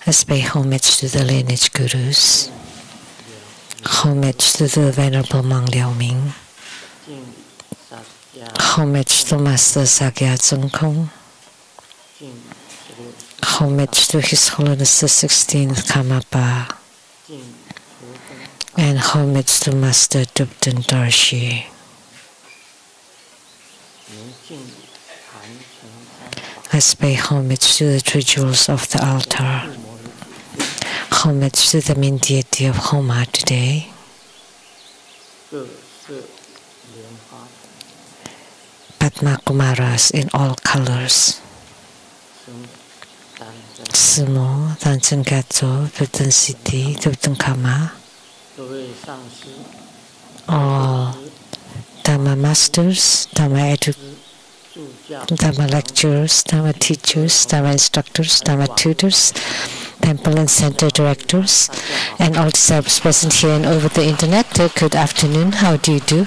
Let's pay homage to the lineage gurus, homage to the Venerable Monk Liao Ming, homage to Master Sakya Tsung, homage to His Holiness the 16th Karmapa, and homage to Master Dubden Darshi. Let's pay homage to the three jewels of the altar, homage to the main deity of Homa today, Padma Kumaras in all colors, Sumo, Tanchen Gatso, Dubden Siddhi, Dubden Kama, all Dhamma masters, Dhamma lecturers, Dhamma teachers, Dhamma instructors, Dhamma tutors, temple and center directors, and all disciples present here and over the internet. Good afternoon. How do you do?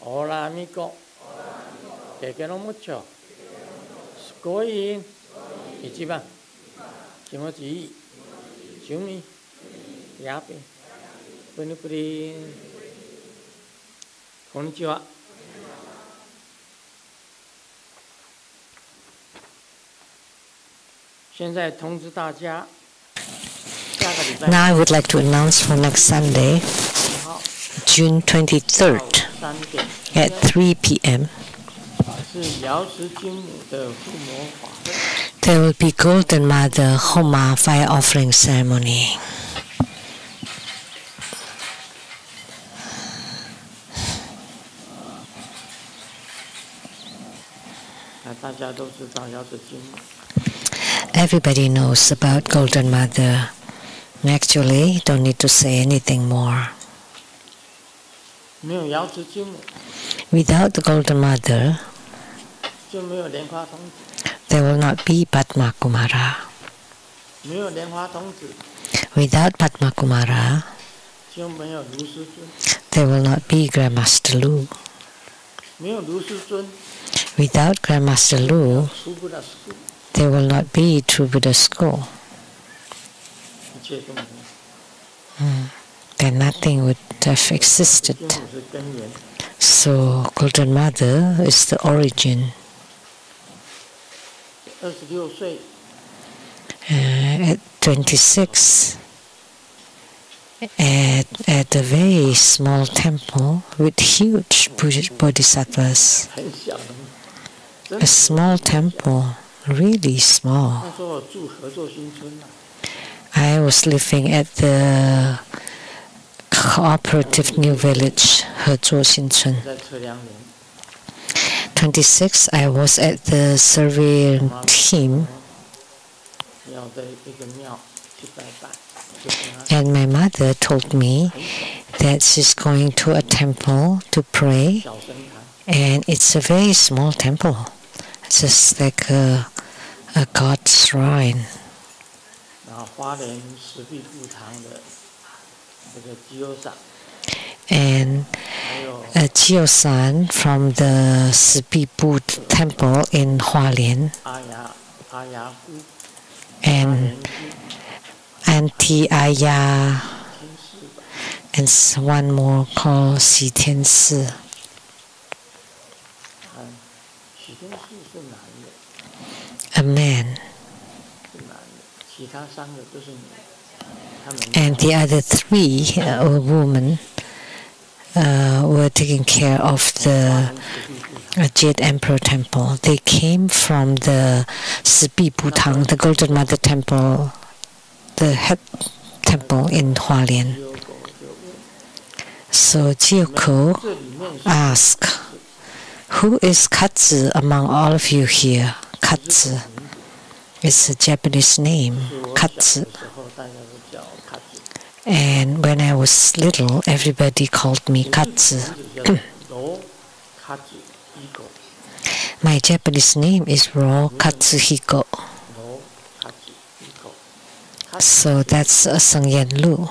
Hola amigo, te quiero mucho. Scoin, Ichiban, Kimochi, Jumi, Yapi, Punipuri, Konnichiwa. Now I would like to announce for next Sunday, June 23rd at 3 p.m. There will be Golden Mother Homa fire offering ceremony. Everybody knows about Golden Mother. Actually, don't need to say anything more. Without the Golden Mother, there will not be Padma Kumara. Without Padma Kumara, there will not be Grandmaster Lu. Without Grandmaster Lu, there will not be True Buddha School. Then nothing would have existed. So Golden Mother is the origin. At 26, at a very small temple with huge bodhisattvas. A small temple, really small. I was living at the cooperative new village, Hezhuo Xinchun. 26, I was at the surveying team, and my mother told me that she's going to a temple to pray, and it's a very small temple, just like a god's shrine. And Jio-san from the Sibibu temple in Hualien, and Auntie Aya, and one more called Xi Tiansi. A man. And the other three women were taking care of the Jade Emperor Temple. They came from the Sibibu Tang, the Golden Mother Temple, the head temple in Hualien. So Jioko asked, who is Katsu among all of you here? Katsu. It's a Japanese name, Katsu. And when I was little, everybody called me Katsu. My Japanese name is Ro Katsuhiko. So that's Seng Yen Lu.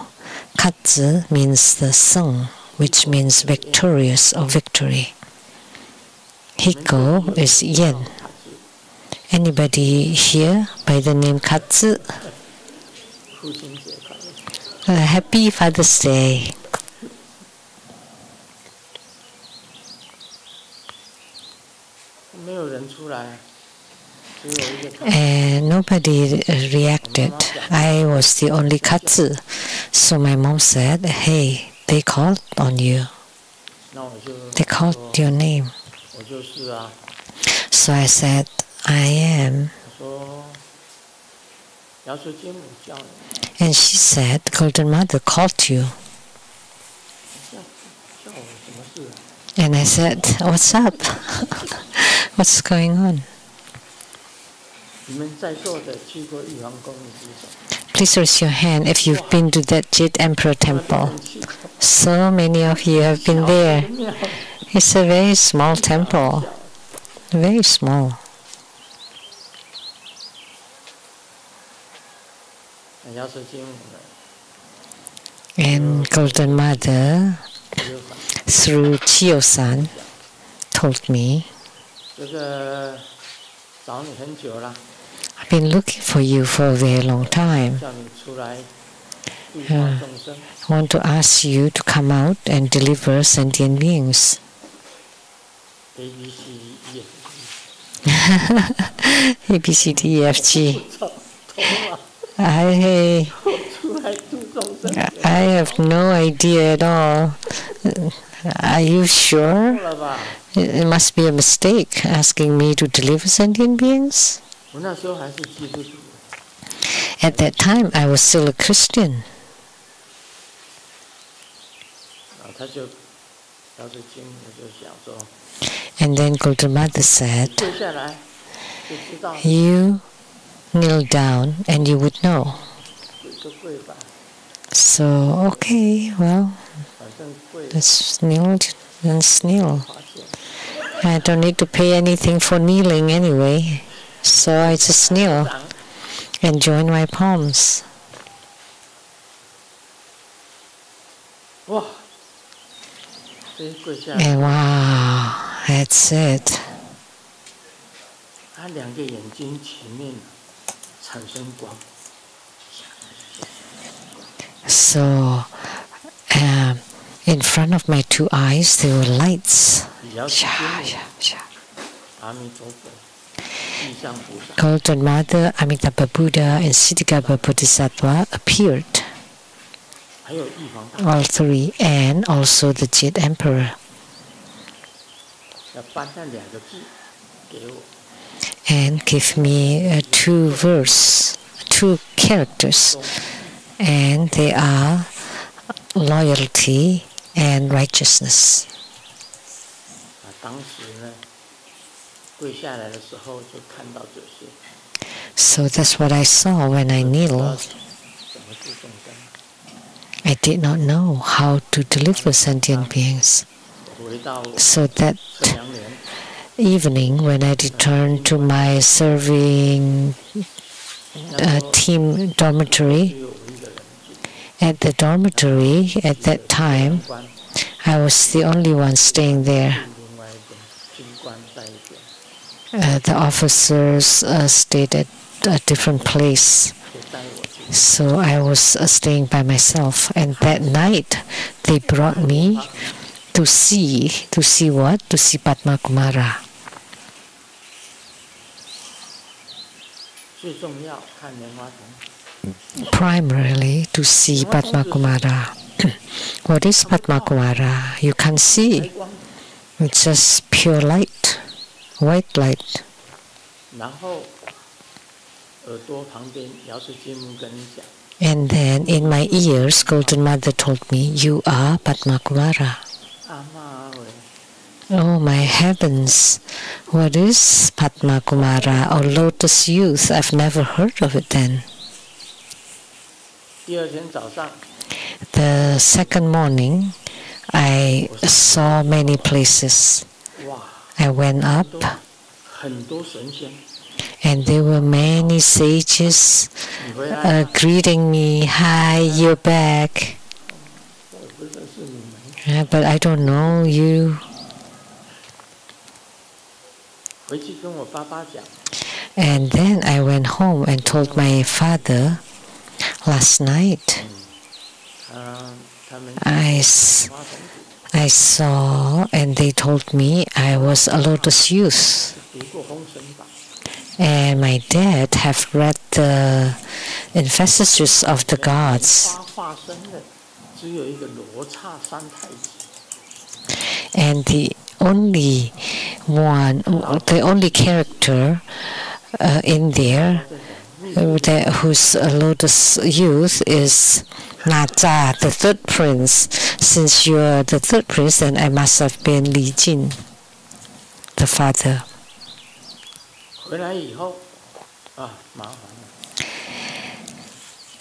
Katzi means the Seng, which means victorious or victory. Hiko is Yen. Anybody here by the name Katzi? Happy Father's Day. And nobody reacted. I was the only Katzi. So my mom said, hey, they called on you. They called your name. So I said, I am. And she said, Golden Mother called you. And I said, what's up? What's going on? Please raise your hand if you've been to that Jade Emperor temple. So many of you have been there. It's a very small temple. Very small. And Golden Mother, through Chiyo-san, told me, I've been looking for you for a very long time. I want to ask you to come out and deliver sentient beings. A, B, C, D, E, F, G. I have no idea at all. Are you sure? It must be a mistake asking me to deliver sentient beings. At that time, I was still a Christian. And then Golden Mother said, you kneel down and you would know. So, okay, well, let's kneel and kneel. I don't need to pay anything for kneeling anyway. So I just kneel and join my palms. And wow, that's it. So, in front of my two eyes, there were lights. Golden Mother, Amitabha Buddha, and Siddhagarbha Bodhisattva appeared. All three, and also the Jade Emperor. And give me two characters, and they are loyalty and righteousness. So that's what I saw when I kneeled. I did not know how to deliver sentient beings. So that evening, when I returned to my serving team dormitory, at the dormitory at that time, I was the only one staying there. The officers stayed at a different place. So I was staying by myself. And that night, they brought me to see what? To see Padma Kumara. Primarily to see Padma Kumara. What is Padma Kumara? You can't see. It's just pure light, white light. And then in my ears, Golden Mother told me, you are Padma Kumara. Oh my heavens, what is Padma Kumara or Lotus Youth? I've never heard of it then. The second morning, I saw many places. I went up And there were many sages greeting me. Hi, you're back. But I don't know you. And then I went home and told my father, last night I saw and they told me I was a lotus youth. And my dad have read the investitures of the gods. And the only character in there whose lotus youth is Naja, the third prince. Since you are the third prince, then I must have been Li Jin, the father.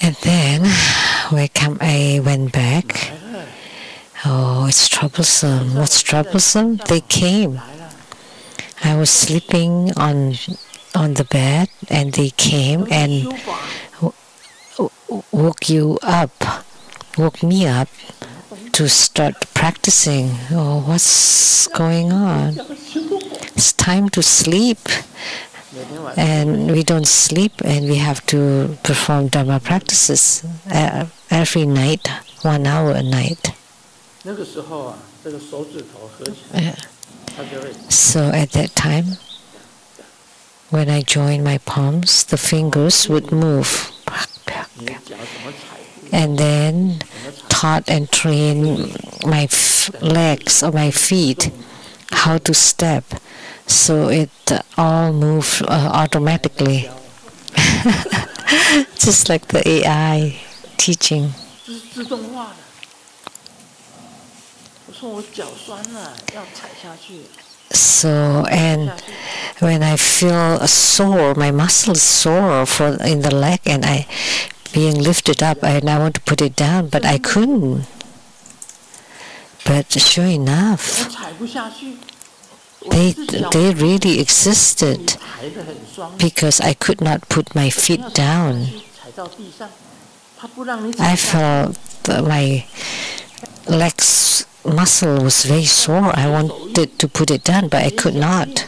And then I went back. Oh, it's troublesome. What's troublesome? They came. I was sleeping on the bed, and they came and woke me up to start practicing. Oh, what's going on? It's time to sleep. And we don't sleep, and we have to perform Dharma practices every night, 1 hour a night. So at that time, when I joined my palms, the fingers would move. And then taught and trained my legs or my feet how to step. So it all moved automatically. Just like the AI teaching. So, and when I feel sore, my muscles sore in the leg, and I being lifted up, and I want to put it down, but I couldn't. But sure enough, they really existed because I could not put my feet down. I felt my legs muscle was very sore. I wanted to put it down, but I could not.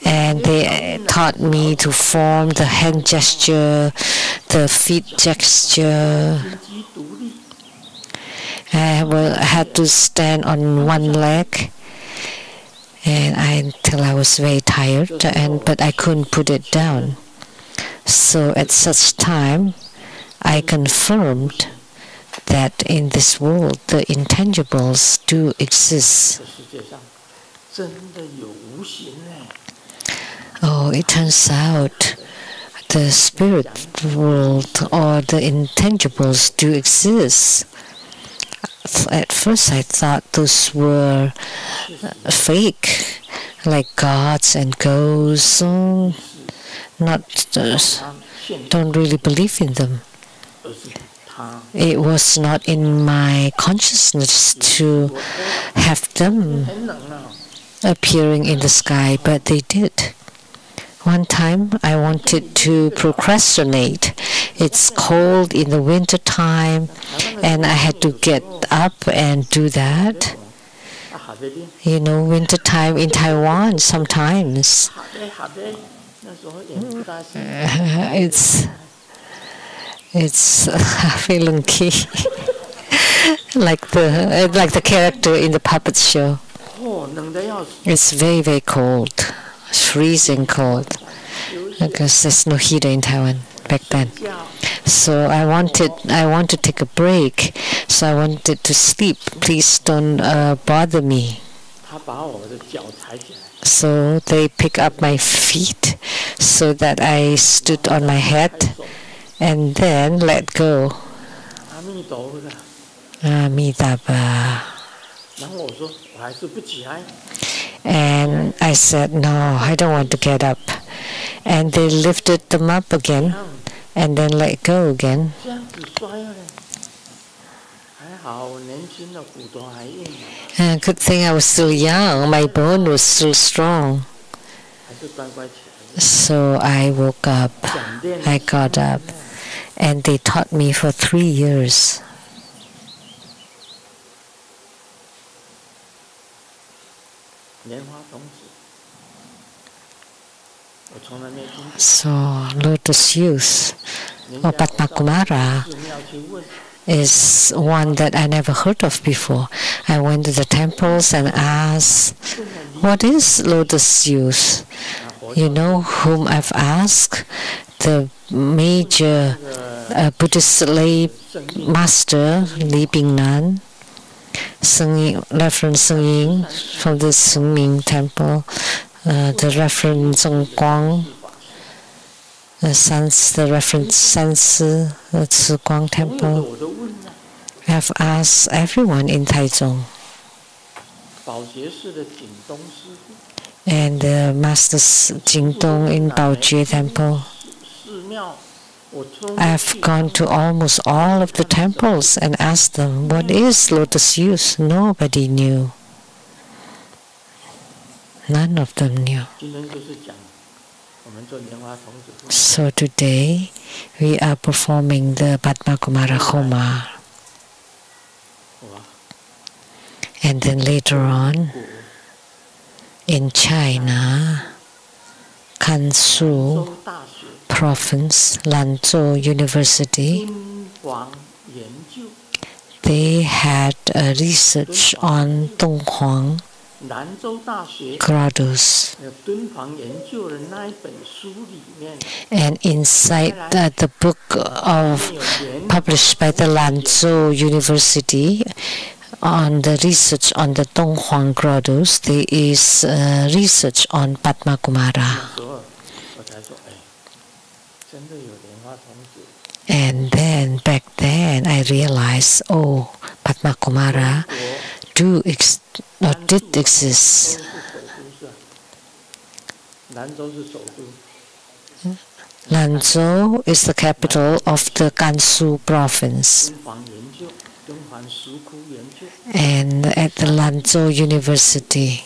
And they taught me to form the hand gesture, the feet gesture. I had to stand on one leg, and until I was very tired, but I couldn't put it down. So at such time, I confirmed that in this world the intangibles do exist. Oh, it turns out the spirit world or the intangibles do exist. At first I thought those were fake, like gods and ghosts. Don't really believe in them. It was not in my consciousness to have them appearing in the sky, but they did. One time I wanted to procrastinate. It's cold in the winter time, and I had to get up and do that. You know, winter time in Taiwan sometimes. It's Filunki, like the character in the puppet show. It's very, very cold. It's freezing cold because there's no heater in Taiwan back then. So I wanted to take a break. So I wanted to sleep. Please don't bother me. So they pick up my feet so that I stood on my head and then let go. Amitabha. And I said, no, I don't want to get up. And they lifted them up again and then let go again. Good thing I was still young, my bone was still strong. So I woke up, I got up, and they taught me for 3 years. So Lotus Youth or Padma Kumara is one that I never heard of before. I went to the temples and asked, what is Lotus Youth? You know whom I've asked? The major Buddhist lay master, Li Bingnan, Reverend Seng Ying from the Sengming Temple, the Reverend Zhong Guang, the Reverend Sansi, the Tzu Guang Temple. I have asked everyone in Taichung. And the Masters Jingdong in Baojie Temple. I have gone to almost all of the temples and asked them, what is Lotus Youth? Nobody knew. None of them knew. So today we are performing the Padma Kumara Homa. And then later on, in China, Kansu Province, Lanzhou University, they had a research on Donghuang Gradus. And inside the book published by the Lanzhou University, on the research on the Donghuang Gradus, there is research on Padma Kumara. And then back then I realized, oh, Padma Kumara did exist. Lanzhou is the capital of the Gansu province. And at the Lanzhou University,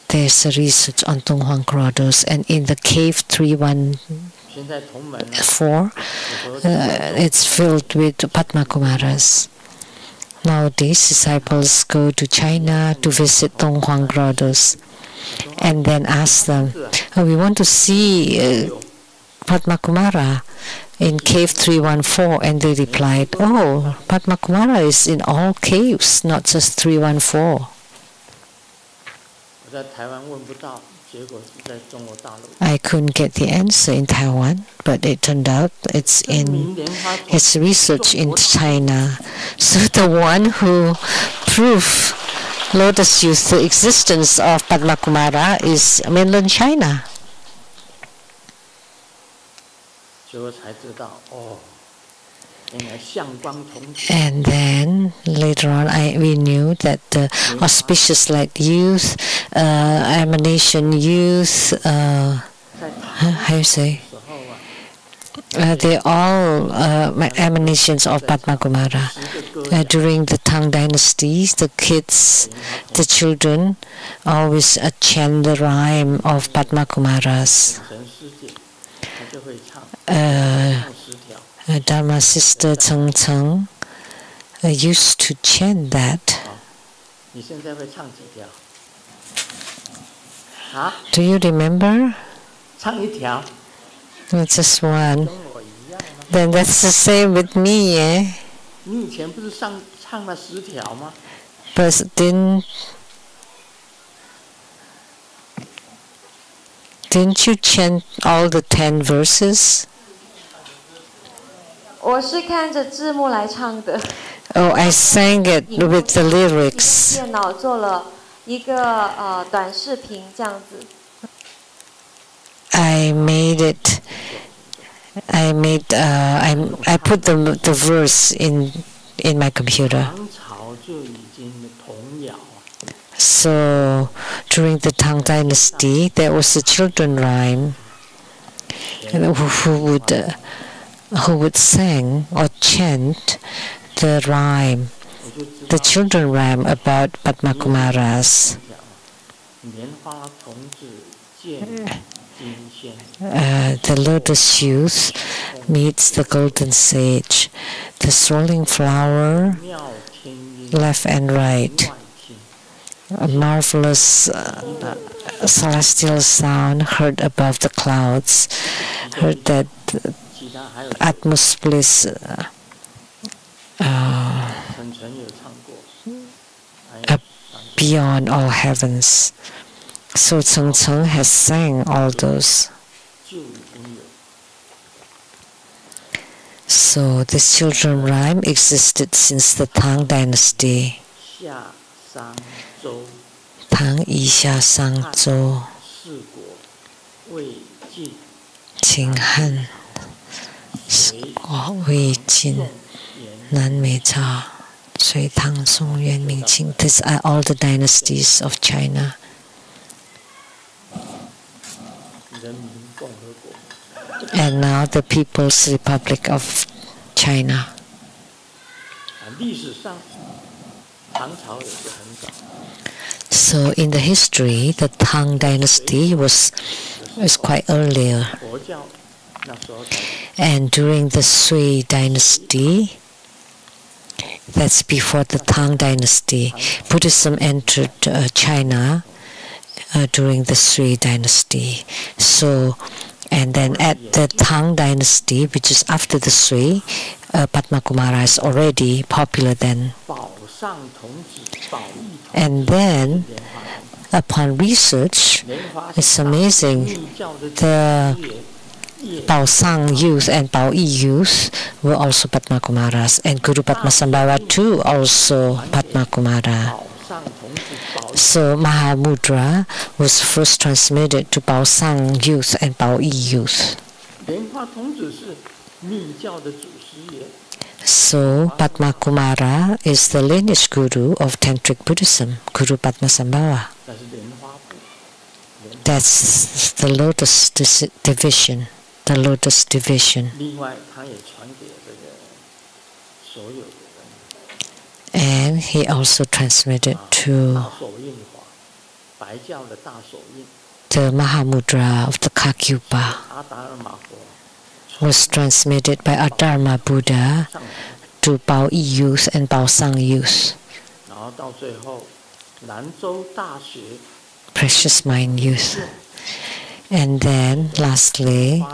there's a research on Donghuang Gradus, and in the cave 314, it's filled with Padma Kumaras. Nowadays, disciples go to China to visit Donghuang Gradus and then ask them, oh, we want to see Padma Kumara in cave 314, and they replied, oh, Padma Kumara is in all caves, not just 314. I couldn't get the answer in Taiwan, but it turned out it's research in China. So the one who proved Lotus Youth the existence of Padma Kumara is mainland China. And then later on, we knew that the auspicious light youth, emanation youth, how you say? They're all emanations of Padma Kumara. During the Tang dynasties, the kids, the children, always chant the rhyme of Padma Kumaras. Dharma sister Cheng Cheng used to chant that. Do you remember? Just one. Then that's the same with me, eh? But didn't you chant all the 10 verses? Oh, I sang it with the lyrics. I made it. I put the verse in my computer. So during the Tang dynasty, there was a children rhyme who would sing or chant the rhyme, the children rhyme about Padma Kumaras. the lotus youth meets the golden sage, the swirling flower left and right, a marvelous celestial sound heard above the clouds, heard that utmost bliss beyond all heavens. So Cheng Cheng has sang all those. So this children rhyme existed since the Tang dynasty. Tang Yi Xia Sang Zhou Qing Han Wei Jin Nan Mei Cha Sui Tang Song Yuan Ming Qing. These are all the dynasties of China. And now the People's Republic of China. So in the history, the Tang dynasty was quite earlier. And during the Sui dynasty, that's before the Tang dynasty, Buddhism entered China during the Sui dynasty. So, and then at the Tang dynasty, which is after the Sui, Padma Kumara is already popular then. And then, upon research, it's amazing, the Bao Sang youth and Bao Yi youth were also Padma Kumaras, and Guru Padmasambhava too also Padma Kumara. So Mahamudra was first transmitted to Bao Sang youth and Bao Yi youth. So Padma Kumara is the lineage guru of Tantric Buddhism, Guru Padmasambhava. That's the lotus division. The lotus division. And he also transmitted to the Mahamudra of the Kakyupa, was transmitted by Adharma Buddha to Bao Yi youth and Bao Sang youth. Precious Mind youth. And then, lastly,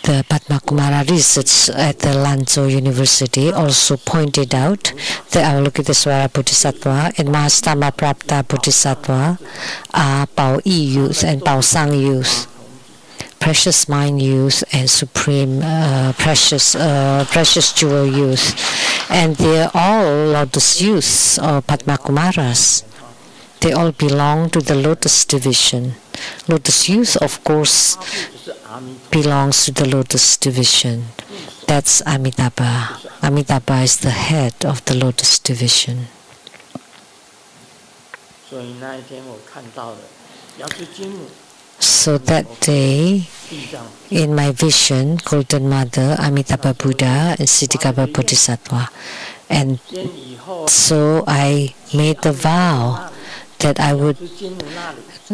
the Padma Kumara research at the Lanzhou University also pointed out the Avalokitesvara Bodhisattva and Mahastama Prapta Bodhisattva are Bao Yi youth and Bao Sang youth, Precious Mind youth and Supreme Precious Jewel youth, and they are all Lotus youths or Padma Kumaras. They all belong to the Lotus division. Lotus youth, of course, belongs to the Lotus division. That's Amitabha. Amitabha is the head of the Lotus division. So that day, in my vision, Golden Mother, Amitabha Buddha, and Siddhikapa Bodhisattva. And so I made the vow that I would,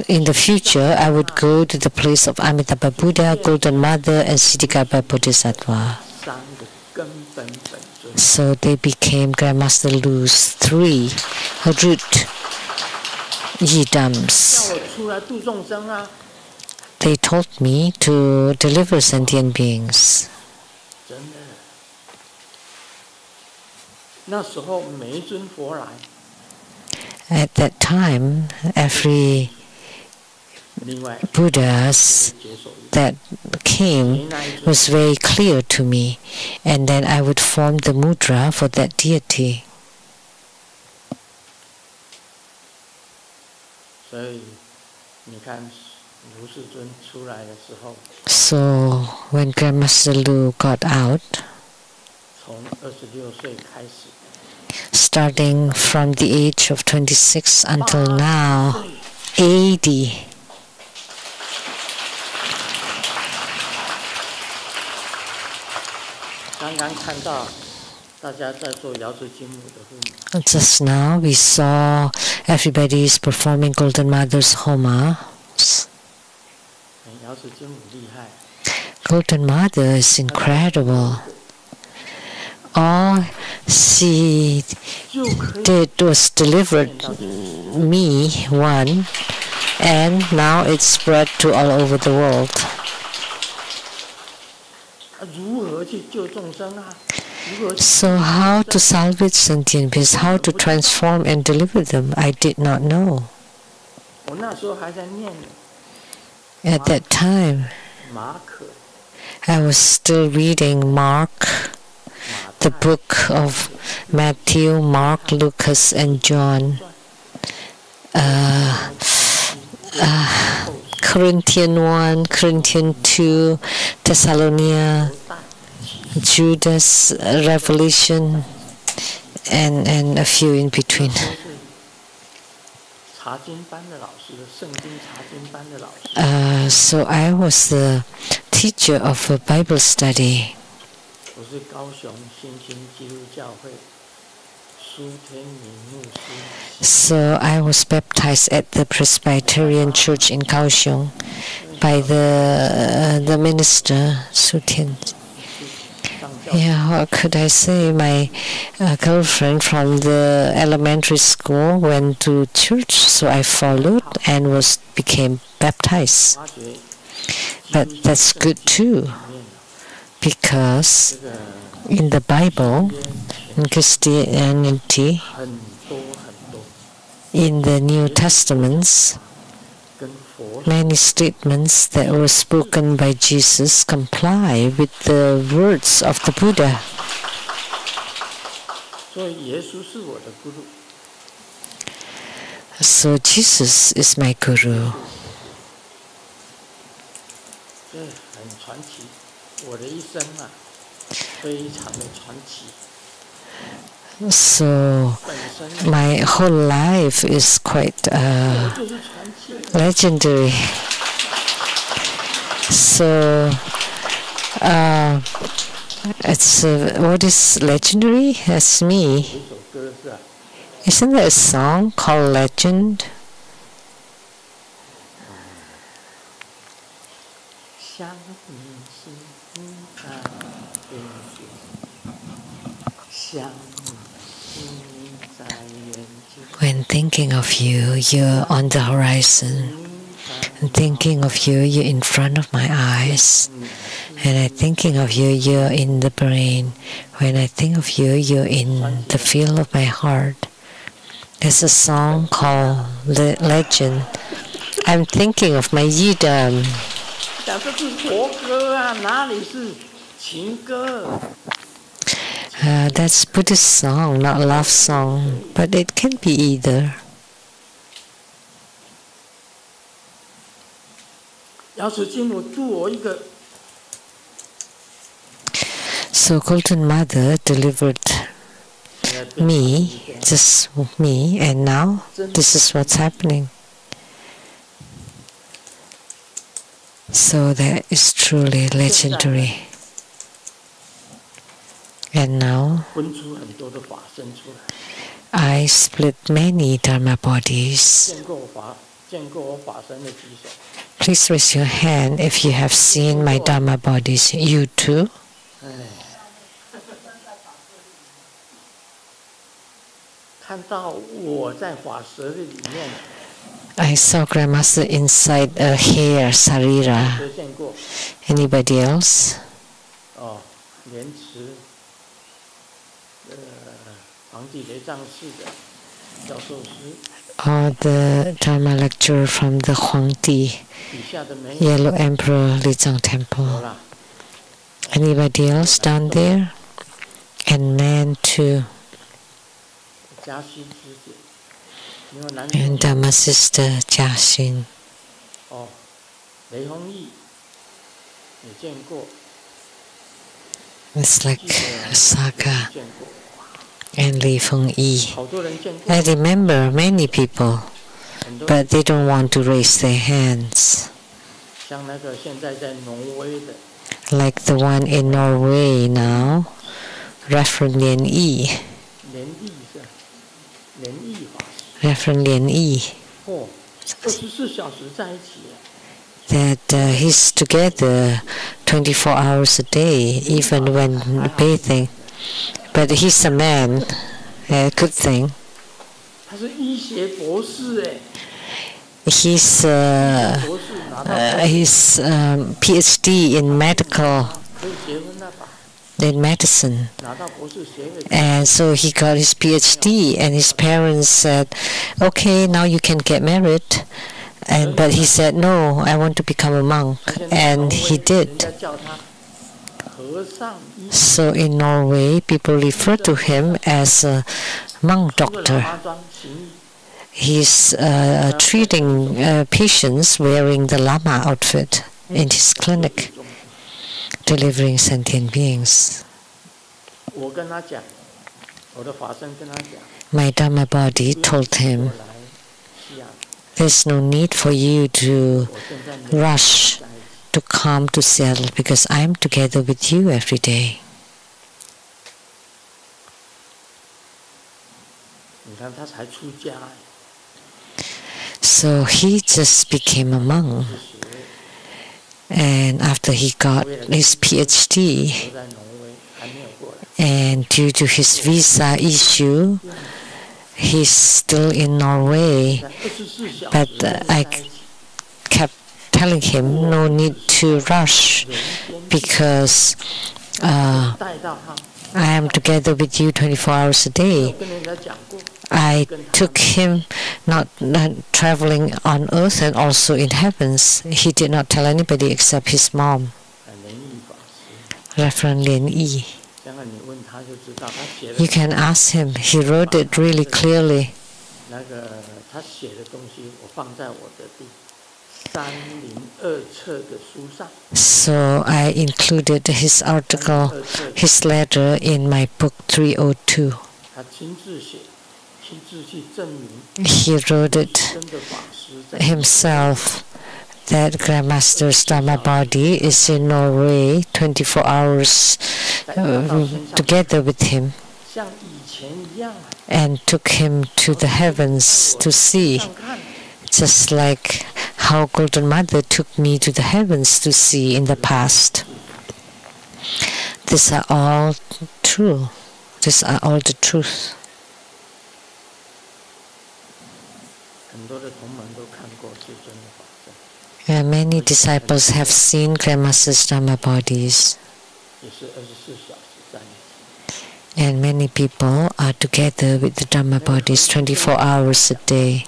in the future, I would go to the place of Amitabha Buddha, Golden Mother, and Siddhikapa Bodhisattva. So they became Grandmaster Lu's 3 root yidams. They told me to deliver sentient beings. At that time, every Buddhas that came was very clear to me, and then I would form the mudra for that deity. So when Grandmaster Lu got out, starting from the age of 26 until now, 80. Just now we saw everybody is performing Golden Mother's Homa. Golden Mother is incredible. All she did was delivered me one, and now it's spread to all over the world. So how to salvage sentient beings, how to transform and deliver them, I did not know. At that time, I was still reading Mark, the book of Matthew, Mark, Lucas, and John. Corinthians 1, Corinthians 2, Thessalonians, Judas, Revelation, and a few in between. So I was the teacher of a Bible study. So I was baptized at the Presbyterian Church in Kaohsiung by the minister Su Tian. Yeah, what could I say? My girlfriend from the elementary school went to church, so I followed and became baptized. But that's good too, because in the Bible, in Christianity, in the New Testaments, many statements that were spoken by Jesus comply with the words of the Buddha. So Jesus is my guru. So my whole life is quite legendary. So it's what is legendary? That's me. Isn't there a song called Legend? When thinking of you, you're on the horizon. And thinking of you, you're in front of my eyes. And I thinking of you, you're in the brain. When I think of you, you're in the field of my heart. There's a song called Legend. I'm thinking of my Yidam. That's Buddhist song, not love song, but it can be either. So Golden Mother delivered me, just me, and now this is what's happening. So that is truly legendary. And now I split many Dharma bodies. Please raise your hand if you have seen my Dharma bodies. You too? I saw Grandmaster inside a hair, sarira. Anybody else? Or the Dharma lecturer from the Huangdi, Yellow Emperor Lizang Temple. Anybody else down there? And man too. And Dharma sister Jiaxin. It's like a saga. And Li Fengyi. I remember many people, but they don't want to raise their hands. Like the one in Norway now, Reverend Lien Yi. Reverend Lien Yi. That he's together 24 hours a day, even when bathing. But he's a man, a good thing. He's PhD in medicine, and so he got his PhD, and his parents said, okay, now you can get married. But he said, no, I want to become a monk, and he did. So in Norway, people refer to him as a monk doctor. He's treating patients wearing the Lama outfit in his clinic, delivering sentient beings. My Dharma body told him, there's no need for you to rush to come to Seattle because I'm together with you every day. So he just became a monk, and after he got his PhD, and due to his visa issue, he's still in Norway, but I kept telling him no need to rush because I am together with you 24 hours a day. I took him not traveling on earth and also in heavens. He did not tell anybody except his mom, Reverend Lien Yi. You can ask him. He wrote it really clearly. So I included his article, his letter, in my book 302. He wrote it himself that Grandmaster's Dharma body is in Norway 24 hours together with him, and took him to the heavens to see, just like how Golden Mother took me to the heavens to see in the past. These are all true. These are all the truth. Many disciples have seen Grandmaster's Dharma bodies, and many people are together with the Dharma bodies 24 hours a day.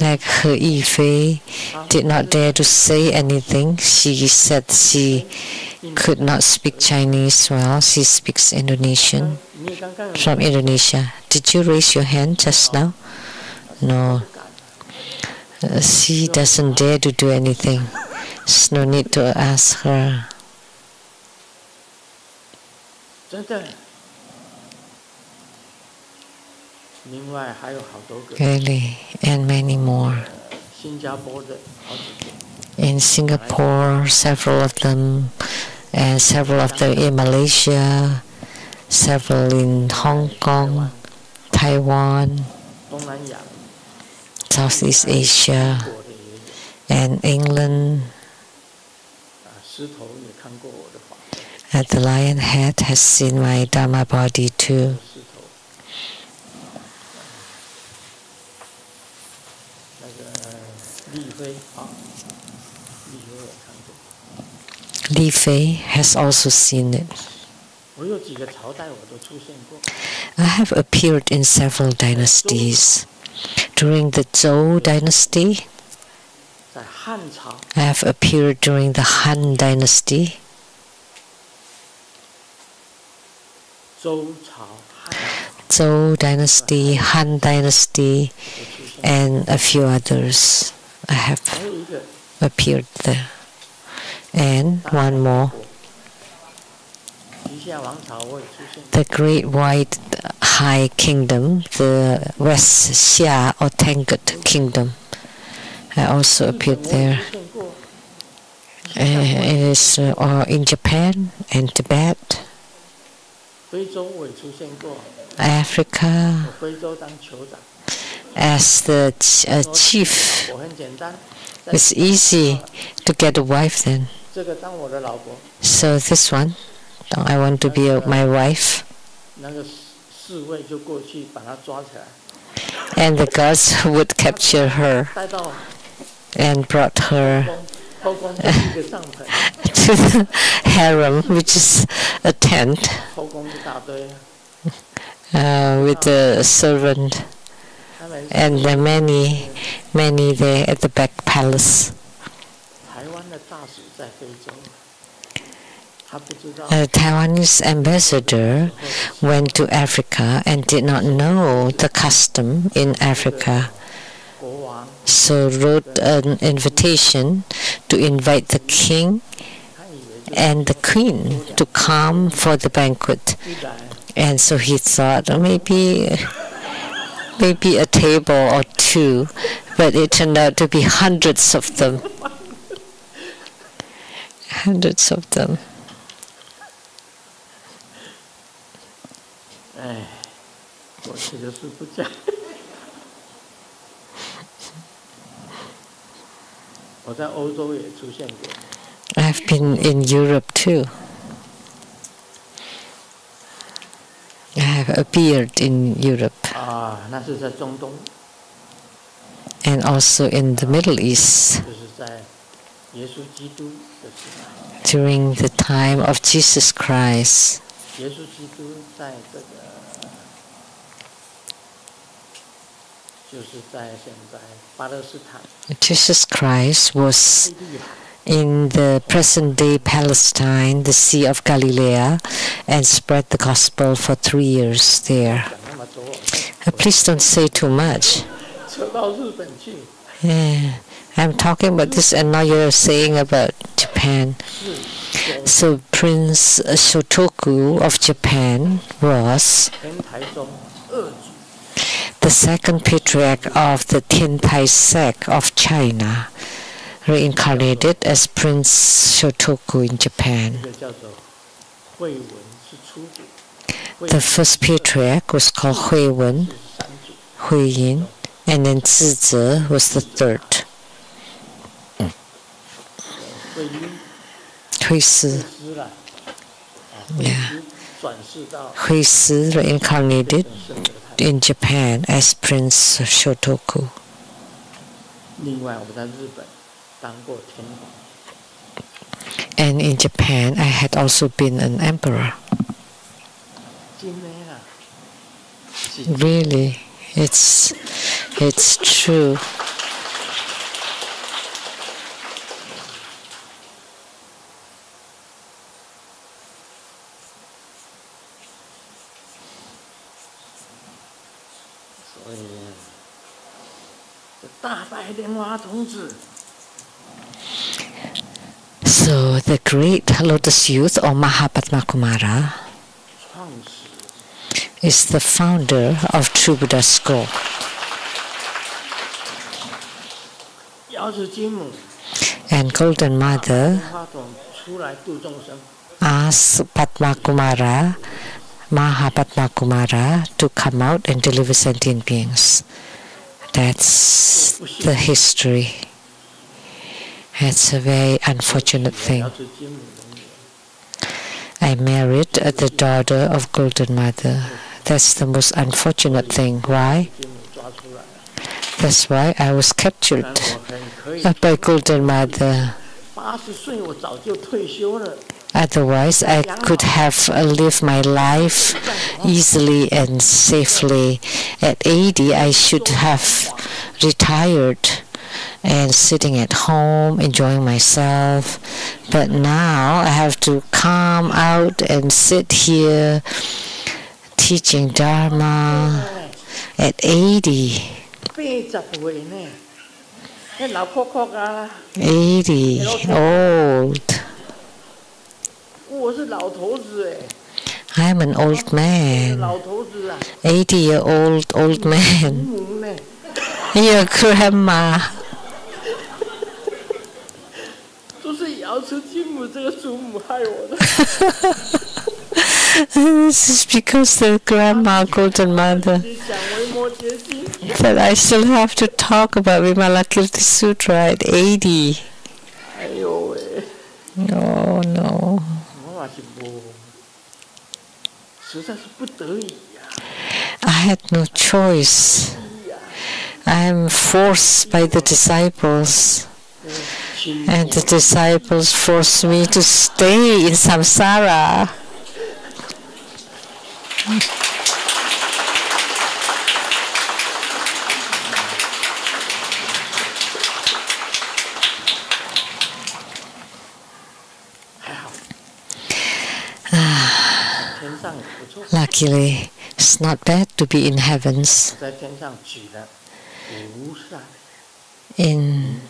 Like He Yifei did not dare to say anything. She said she could not speak Chinese well. She speaks Indonesian, from Indonesia. Did you raise your hand just now? No. She doesn't dare to do anything. There's no need to ask her. Really, and many more. In Singapore, several of them, and several of them in Malaysia, several in Hong Kong, Taiwan, Southeast Asia, and England. The Lion Head has seen my Dharma body too. Li Fei has also seen it. I have appeared in several dynasties. During the Zhou dynasty, I have appeared during the Han dynasty, Zhou dynasty, Han dynasty, and a few others. I have appeared there. And one more, the Great White High Kingdom, the West Xia or Tangut Kingdom. I also appeared there. It is in Japan and Tibet. Africa as the chief. It's easy to get a wife then. So this one, I want to be my wife. And the guards would capture her and brought her to the harem, which is a tent with a servant and many there at the back palace. A Taiwanese ambassador went to Africa and did not know the custom in Africa, so wrote an invitation to invite the king and the queen to come for the banquet. And so he thought, maybe a table or two, but it turned out to be hundreds of them. Hundreds of them. I've been in Europe too. I have appeared in Europe. And also in the Middle East. During the time of Jesus Christ. Jesus Christ was in the present-day Palestine, the Sea of Galilee, and spread the gospel for 3 years there. Please don't say too much. Yeah, I'm talking about this, and now you're saying about Japan. So Prince Shotoku of Japan was the second patriarch of the Tiantai sect of China, reincarnated as Prince Shotoku in Japan. The first patriarch was called Huiwen, Huiyin, and then Zizi was the third. Huisi. Yeah. Huisi reincarnated in Japan as Prince Shotoku. And in Japan, I had also been an emperor. Really, it's true. So the great lotus youth, or Mahapadma Kumara, is the founder of True Buddha School. And Golden Mother asked Padma Kumara, Mahapadma Kumara, to come out and deliver sentient beings. That's the history. It's a very unfortunate thing. I married the daughter of Golden Mother. That's the most unfortunate thing. Why? That's why I was captured by Golden Mother. Otherwise, I could have lived my life easily and safely. At 80, I should have retired and sitting at home, enjoying myself. But now I have to come out and sit here teaching Dharma at 80. 80, old. I'm an old man. 80-year-old old man. Your grandma. This is because the grandma, Golden Mother, that I still have to talk about Vimalakirti Sutra at 80. Oh no. I had no choice. I am forced by the disciples, and the disciples forced me to stay in samsara. Luckily, it's not bad to be in heavens. In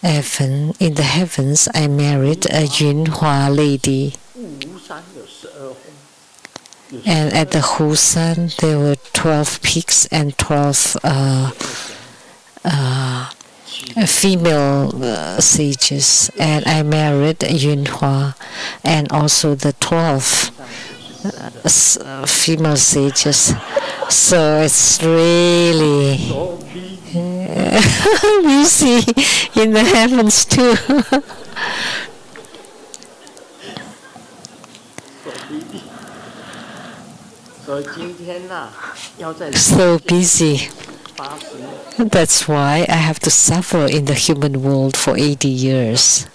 heaven, in the heavens, I married a Yunhua lady. And at the Husan, there were 12 peaks and 12 female sages. And I married Yunhua and also the 12 female sages. So it's really busy in the heavens too. So busy. That's why I have to suffer in the human world for 80 years.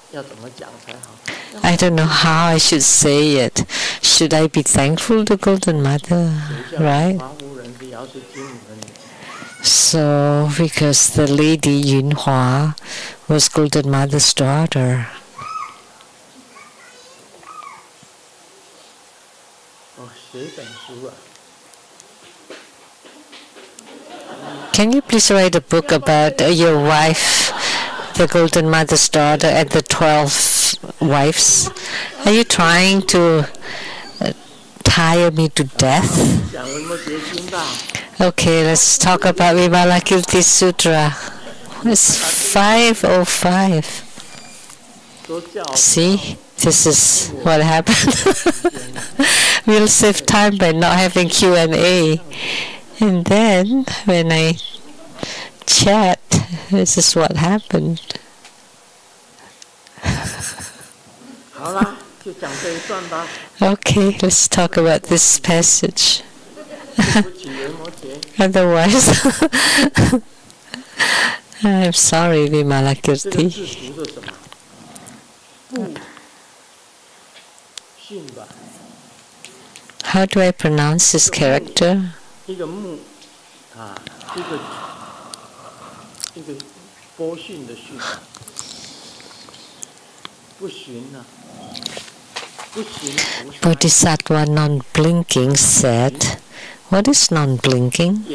I don't know how I should say it. Should I be thankful to Golden Mother, right? So, because the lady Yunhua was Golden Mother's daughter. Can you please write a book about your wife, the Golden Mother's daughter, and the 12 wives? Are you trying to tire me to death? Okay, let's talk about Vimalakirti Sutra. It's 5:05. See, this is what happened. We'll save time by not having Q&A. And then, when I chat, this is what happened. Okay, let's talk about this passage. Otherwise, I'm sorry, Vimalakirti. How do I pronounce this character? Bodhisattva non-blinking said, what is non-blinking?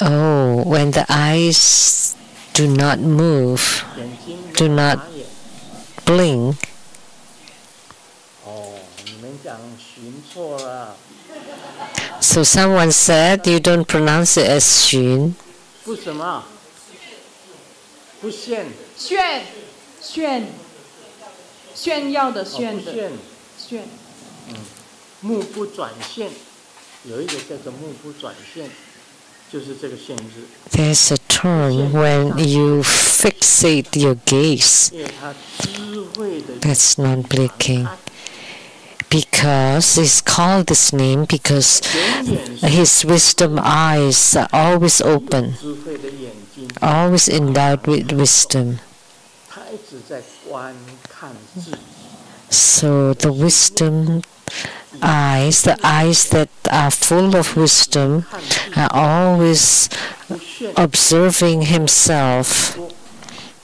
Oh, when the eyes do not move, do not blink. So someone said you don't pronounce it as Xun. There's a term when you fixate your gaze. That's non-blinking. Because it's called this name because his wisdom eyes are always open, always endowed with wisdom. So the wisdom eyes, the eyes that are full of wisdom, are always observing himself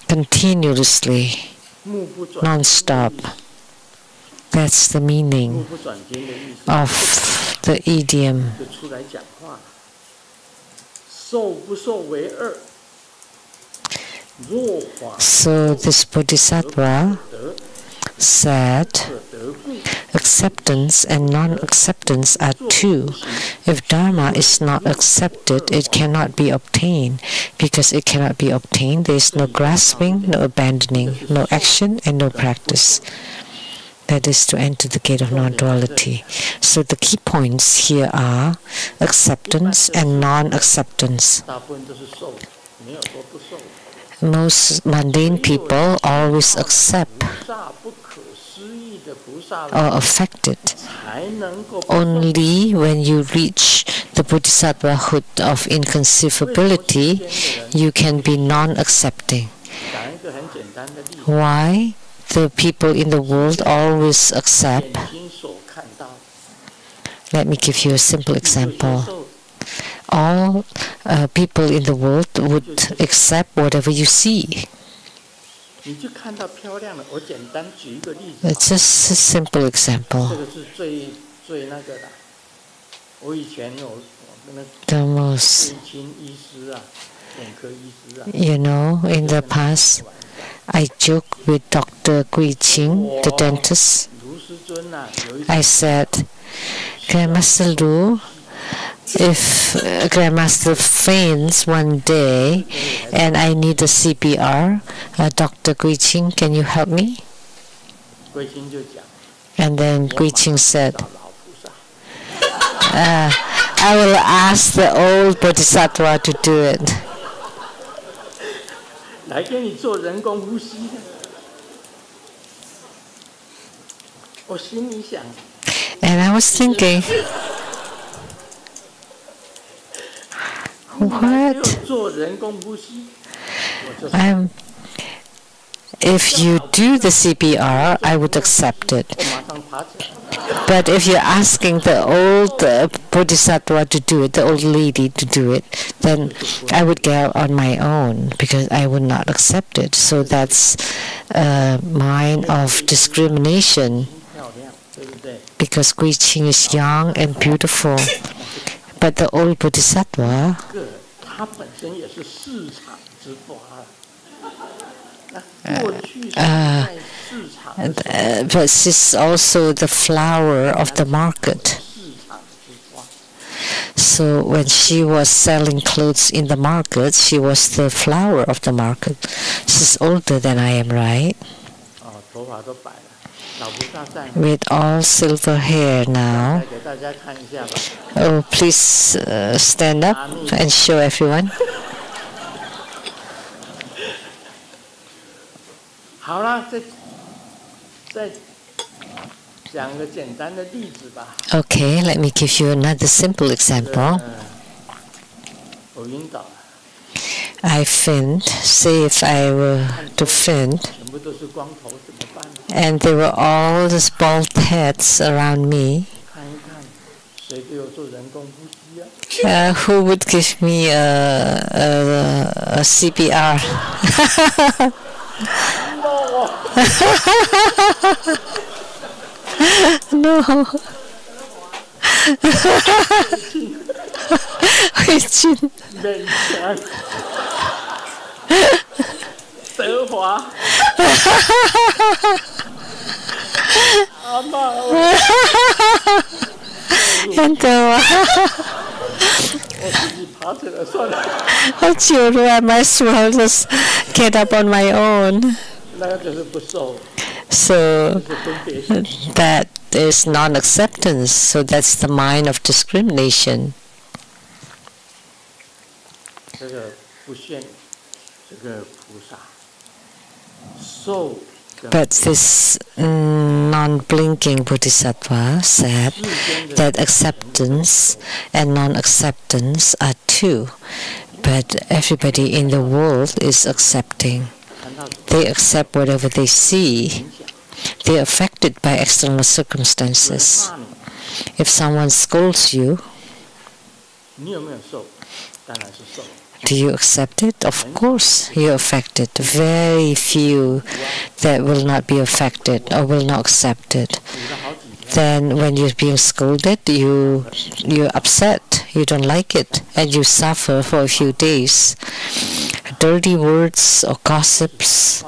continuously, non-stop. That's the meaning of the idiom. So this Bodhisattva said, acceptance and non-acceptance are two. If Dharma is not accepted, it cannot be obtained. Because it cannot be obtained, there is no grasping, no abandoning, no action, and no practice. That is to enter the gate of non-duality. So the key points here are acceptance and non-acceptance. Most mundane people always accept or affected. Only when you reach the bodhisattvahood of inconceivability, you can be non-accepting. Why? The people in the world always accept. Let me give you a simple example. All people in the world would accept whatever you see. It's just a simple example. The most, in the past, I joked with Dr. Gui Qing, the dentist. I said, Grandmaster Lu, if Grandmaster faints one day and I need a CPR, Dr. Gui Qing, can you help me? And then Gui Qing said, I will ask the old bodhisattva to do it. And I was thinking, what? If you do the CPR, I would accept it. But if you're asking the old bodhisattva to do it, the old lady to do it, then I would get on my own because I would not accept it. So that's a mind of discrimination. Because Gui Qing is young and beautiful, but the old bodhisattva, but she's also the flower of the market. So when she was selling clothes in the market, she was the flower of the market. She's older than I am, right? With all silver hair now. Oh, please stand up and show everyone. Okay, let me give you another simple example. I faint, say if I were to faint, and there were all these bald heads around me. Who would give me a CPR? No. I might as well just get up on my own. So that is non-acceptance. So that's the mind of discrimination. But this non-blinking bodhisattva said that acceptance and non-acceptance are two, but everybody in the world is accepting. They accept whatever they see. They are affected by external circumstances. If someone scolds you, do you accept it? Of course, you're affected. Very few that will not be affected or will not accept it. Then when you're being scolded, you're upset, you don't like it, and you suffer for a few days. Dirty words or gossips.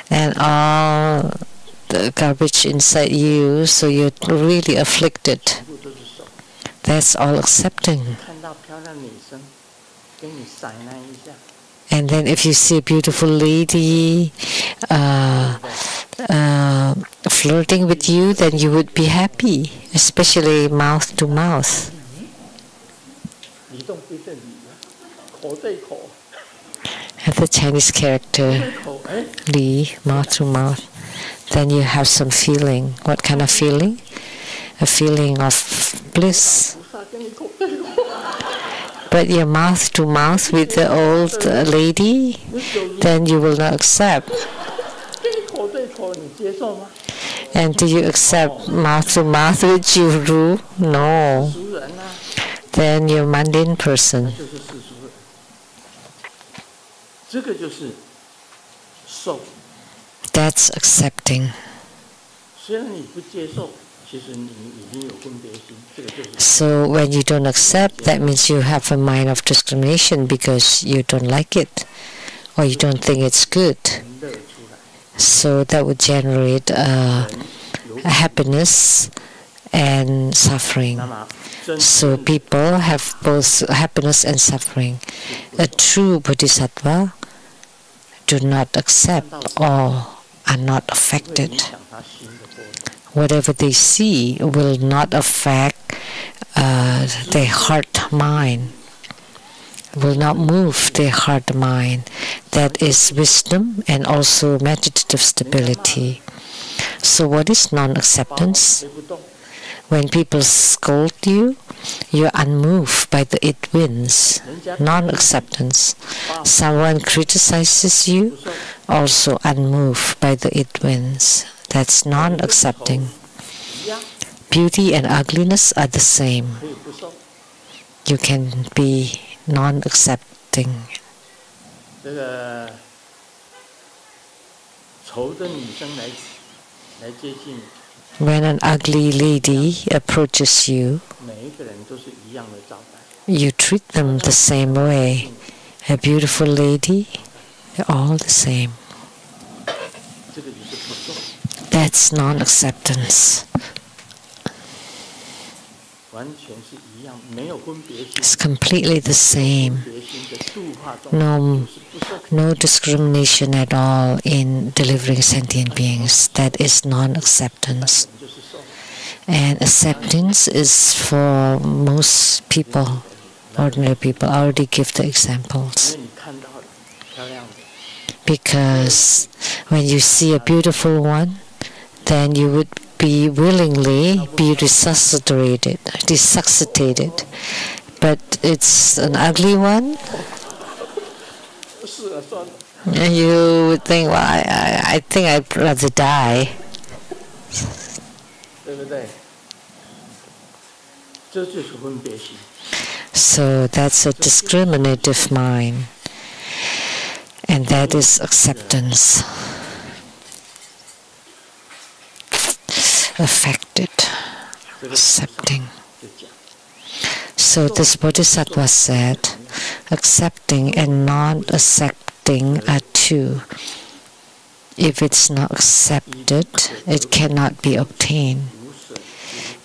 And all the garbage inside you, so you're really afflicted. That's all accepting. And then if you see a beautiful lady flirting with you, then you would be happy, especially mouth to mouth. The Chinese character Li, mouth to mouth. Then you have some feeling. What kind of feeling? A feeling of bliss. But your mouth to mouth with the old lady, then you will not accept. And do you accept mouth to mouth with Juru? No. Then you're a mundane person. That's accepting. So when you don't accept, that means you have a mind of discrimination because you don't like it or you don't think it's good. So that would generate happiness and suffering. So people have both happiness and suffering. A true bodhisattva do not accept or are not affected. Whatever they see will not affect their heart mind, will not move their heart mind. That is wisdom and also meditative stability. So what is non-acceptance? When people scold you, you're unmoved by the it wins. Non-acceptance. Someone criticizes you, also unmoved by the it wins. That's non-accepting. Beauty and ugliness are the same. You can be non-accepting. When an ugly lady approaches you, you treat them the same way. A beautiful lady, they're all the same. That's non-acceptance. It's completely the same. No discrimination at all in delivering sentient beings. That is non-acceptance. And acceptance is for most people, ordinary people. I already give the examples. Because when you see a beautiful one, then you would be willingly be resuscitated. But it's an ugly one, and you would think, well, I think I'd rather die. So that's a discriminative mind, and that is acceptance. Affected, accepting. So this Bodhisattva said, accepting and non-accepting are two. If it's not accepted, it cannot be obtained.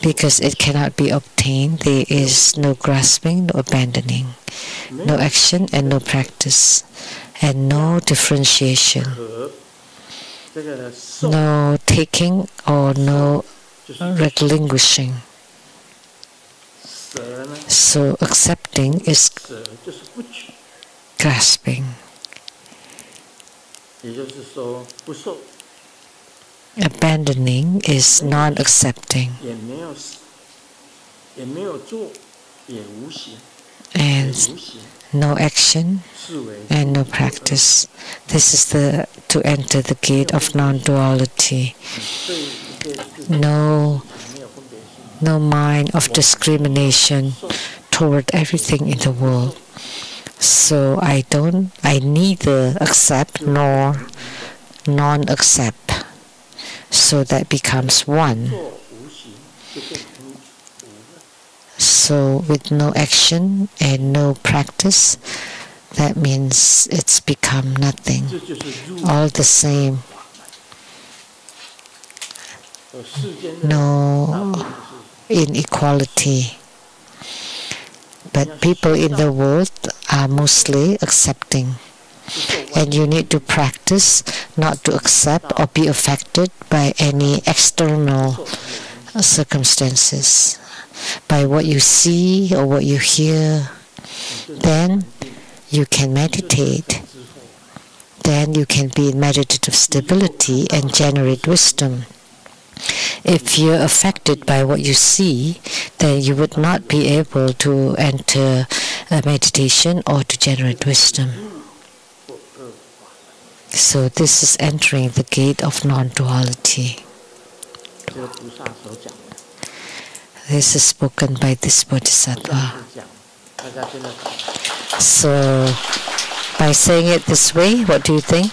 Because it cannot be obtained, there is no grasping, no abandoning, no action and no practice, and no differentiation. No taking or no relinquishing. So accepting is grasping. Abandoning is non-accepting. And no action and no practice. This is to enter the gate of non-duality. No mind of discrimination toward everything in the world. So I neither accept nor non-accept. So that becomes one. So with no action and no practice, that means it's become nothing. All the same. No inequality. But people in the world are mostly accepting. And you need to practice not to accept or be affected by any external circumstances, by what you see or what you hear. Then you can meditate. Then you can be in meditative stability and generate wisdom. If you're affected by what you see, then you would not be able to enter meditation or to generate wisdom. So this is entering the gate of non-duality. This is spoken by this Bodhisattva. So, by saying it this way, what do you think?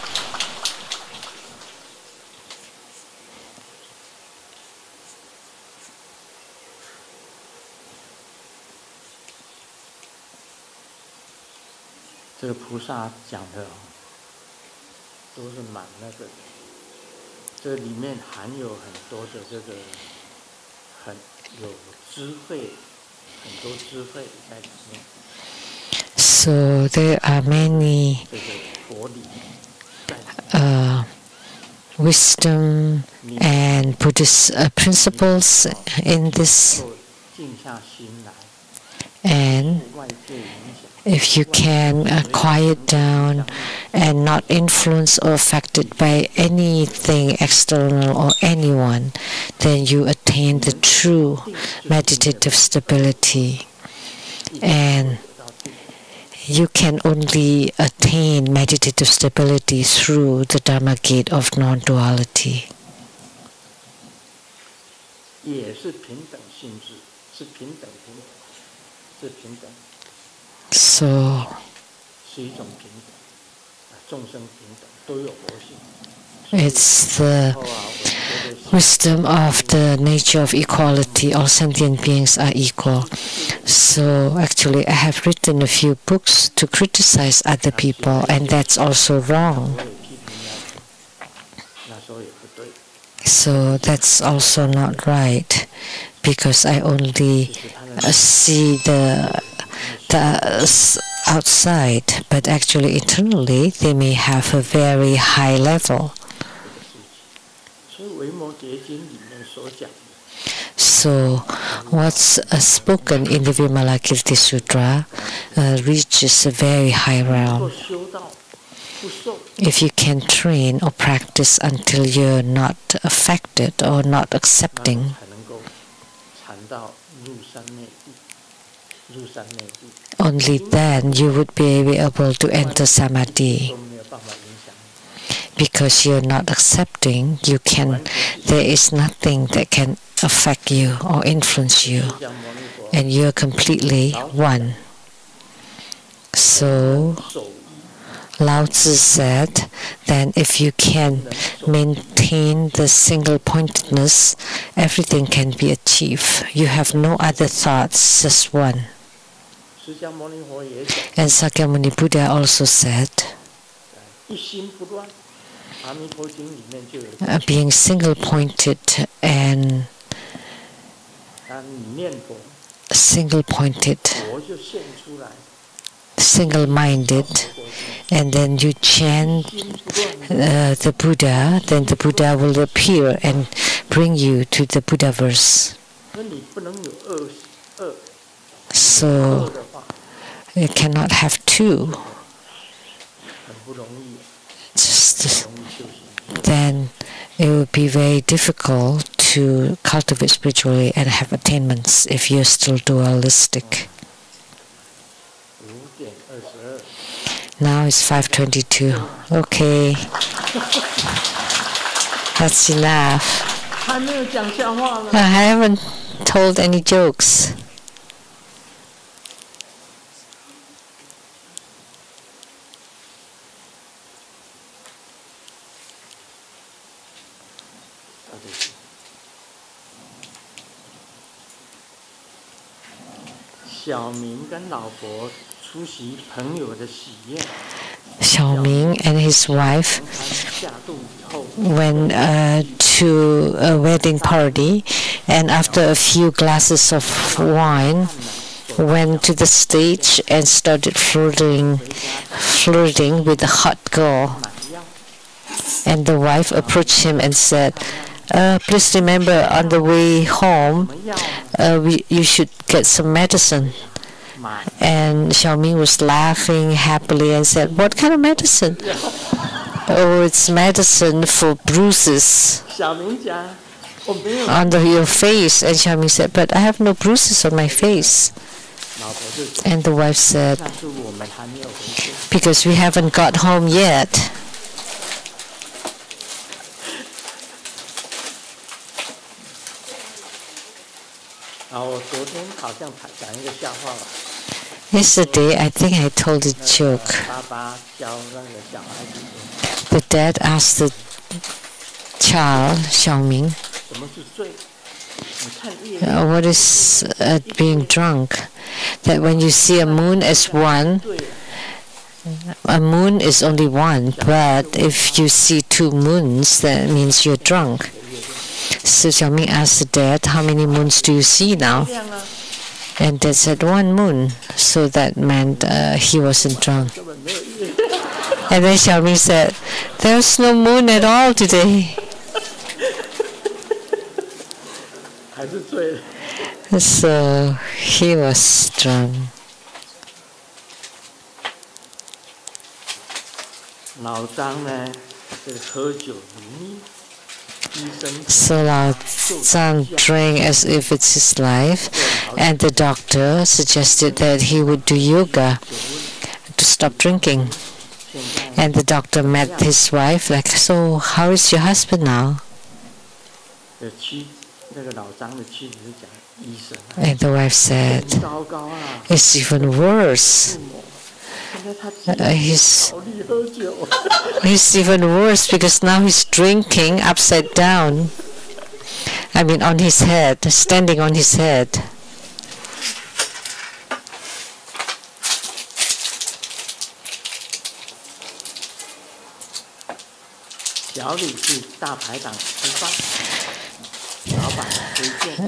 So there are many wisdom and Buddhist principles in this. And if you can quiet down and not influenced or affected by anything external or anyone, then you attain the true meditative stability. And you can only attain meditative stability through the Dharma gate of non-duality. So, it's the wisdom of the nature of equality. All sentient beings are equal. So actually I have written a few books to criticize other people, and that's also wrong. So that's also not right, because I only see the outside, but actually internally they may have a very high level. So what's spoken in the Vimalakirti Sutra reaches a very high realm. If you can train or practice until you're not affected or not accepting, only then you would be able to enter samadhi. Because you're not accepting, there is nothing that can affect you or influence you, and you're completely one. So Lao Tzu said, then if you can maintain the single-pointedness, everything can be achieved. You have no other thoughts, just one. And Sakyamuni Buddha also said, being single-pointed and single-minded, and then you chant the Buddha, then the Buddha will appear and bring you to the Buddha verse. So you cannot have two. Then it would be very difficult to cultivate spiritually and have attainments if you're still dualistic. Now it's 5:22. Okay. That's enough. I haven't told any jokes. Xiaoming and his wife went to a wedding party, and after a few glasses of wine, went to the stage and started flirting flirting with a hot girl. And the wife approached him and said, please remember, on the way home, you should get some medicine. And Xiaoming was laughing happily and said, what kind of medicine? Oh, it's medicine for bruises under your face. And Xiaoming said, but I have no bruises on my face. And the wife said, because we haven't got home yet. Yesterday, I think I told a joke. The dad asked the child, Xiaoming, what is being drunk? That when you see a moon as one, a moon is only one, but if you see two moons, that means you're drunk. So Xiaoming asked the dad, how many moons do you see now? And dad said, one moon. So that meant he wasn't drunk. And then Xiaoming said, there's no moon at all today. So he was drunk. So Lao Zhang drank as if it's his life, and the doctor suggested that he would do yoga to stop drinking. And the doctor met his wife like, so how is your husband now? And the wife said, it's even worse. He's even worse because now he's drinking upside down. I mean on his head, standing on his head.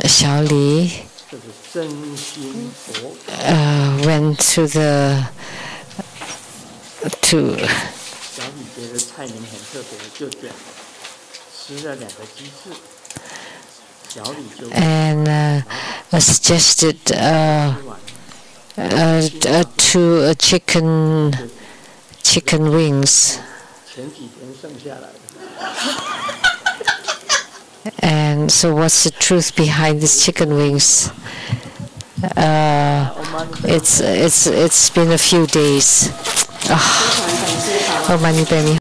Xiao Li went to and suggested two chicken wings. And so what's the truth behind these chicken wings? It's been a few days. Oh, Mani Beni.